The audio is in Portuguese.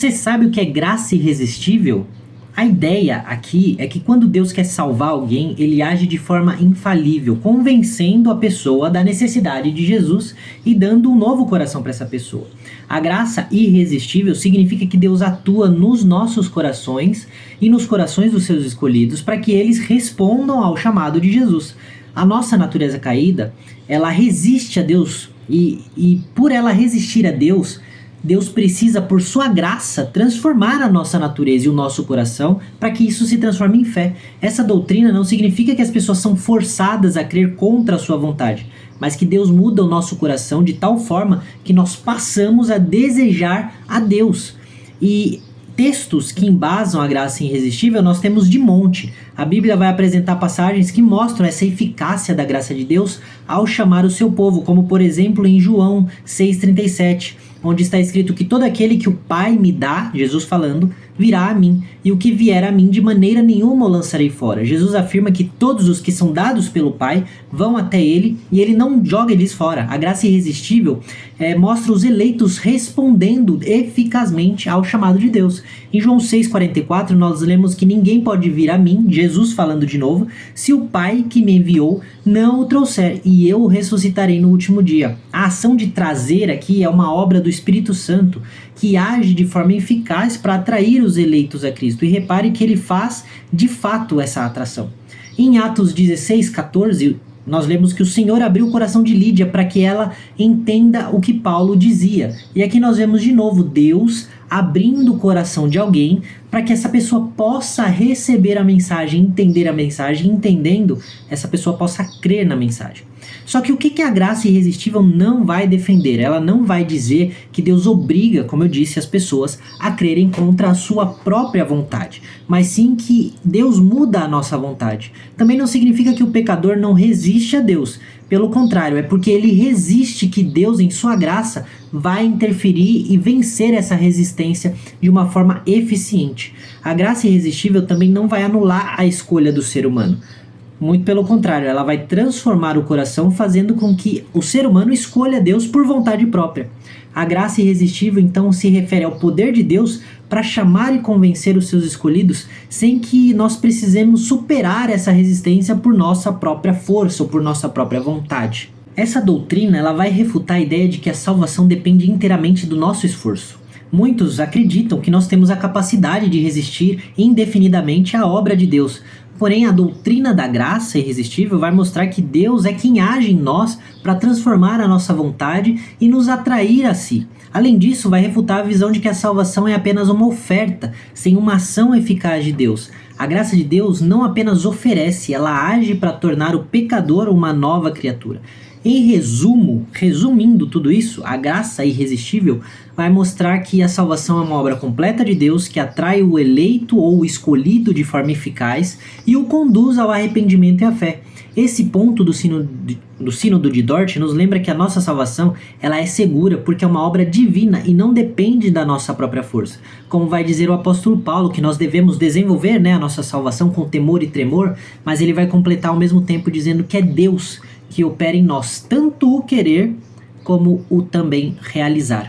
Você sabe o que é graça irresistível? A ideia aqui é que quando Deus quer salvar alguém, ele age de forma infalível, convencendo a pessoa da necessidade de Jesus e dando um novo coração para essa pessoa. A graça irresistível significa que Deus atua nos nossos corações e nos corações dos seus escolhidos para que eles respondam ao chamado de Jesus. A nossa natureza caída, ela resiste a Deus e por ela resistir a Deus, Deus precisa, por sua graça, transformar a nossa natureza e o nosso coração para que isso se transforme em fé. Essa doutrina não significa que as pessoas são forçadas a crer contra a sua vontade, mas que Deus muda o nosso coração de tal forma que nós passamos a desejar a Deus. E textos que embasam a graça irresistível nós temos de monte. A Bíblia vai apresentar passagens que mostram essa eficácia da graça de Deus ao chamar o seu povo, como por exemplo em João 6,37, onde está escrito que todo aquele que o Pai me dá, Jesus falando, virá a mim, e o que vier a mim de maneira nenhuma o lançarei fora. Jesus afirma que todos os que são dados pelo Pai vão até ele e ele não joga eles fora. A graça irresistível mostra os eleitos respondendo eficazmente ao chamado de Deus. Em João 6,44 nós lemos que ninguém pode vir a mim, Jesus falando de novo, se o Pai que me enviou não o trouxer, e eu o ressuscitarei no último dia. A ação de trazer aqui é uma obra do Espírito Santo, que age de forma eficaz para atrair os eleitos a Cristo. E repare que ele faz de fato essa atração. Em Atos 16,14, nós lemos que o Senhor abriu o coração de Lídia para que ela entenda o que Paulo dizia. E aqui nós vemos de novo Deus abrindo o coração de alguém para que essa pessoa possa receber a mensagem, entender a mensagem, entendendo, essa pessoa possa crer na mensagem. Só que o que a graça irresistível não vai defender? Ela não vai dizer que Deus obriga, como eu disse, as pessoas a crerem contra a sua própria vontade, mas sim que Deus muda a nossa vontade. Também não significa que o pecador não resiste a Deus. Pelo contrário, é porque ele resiste que Deus, em sua graça, vai interferir e vencer essa resistência de uma forma eficiente. A graça irresistível também não vai anular a escolha do ser humano. Muito pelo contrário, ela vai transformar o coração, fazendo com que o ser humano escolha Deus por vontade própria. A graça irresistível, então, se refere ao poder de Deus para chamar e convencer os seus escolhidos sem que nós precisemos superar essa resistência por nossa própria força ou por nossa própria vontade. Essa doutrina ela vai refutar a ideia de que a salvação depende inteiramente do nosso esforço. Muitos acreditam que nós temos a capacidade de resistir indefinidamente à obra de Deus. Porém, a doutrina da graça irresistível vai mostrar que Deus é quem age em nós para transformar a nossa vontade e nos atrair a si. Além disso, vai refutar a visão de que a salvação é apenas uma oferta, sem uma ação eficaz de Deus. A graça de Deus não apenas oferece, ela age para tornar o pecador uma nova criatura. Em resumo, resumindo tudo isso, a graça irresistível vai mostrar que a salvação é uma obra completa de Deus que atrai o eleito ou o escolhido de forma eficaz e o conduz ao arrependimento e à fé. Esse ponto do Sínodo de Dort nos lembra que a nossa salvação ela é segura porque é uma obra divina e não depende da nossa própria força. Como vai dizer o apóstolo Paulo, que nós devemos desenvolver a nossa salvação com temor e tremor, mas ele vai completar ao mesmo tempo dizendo que é Deus que opera em nós tanto o querer como o também realizar.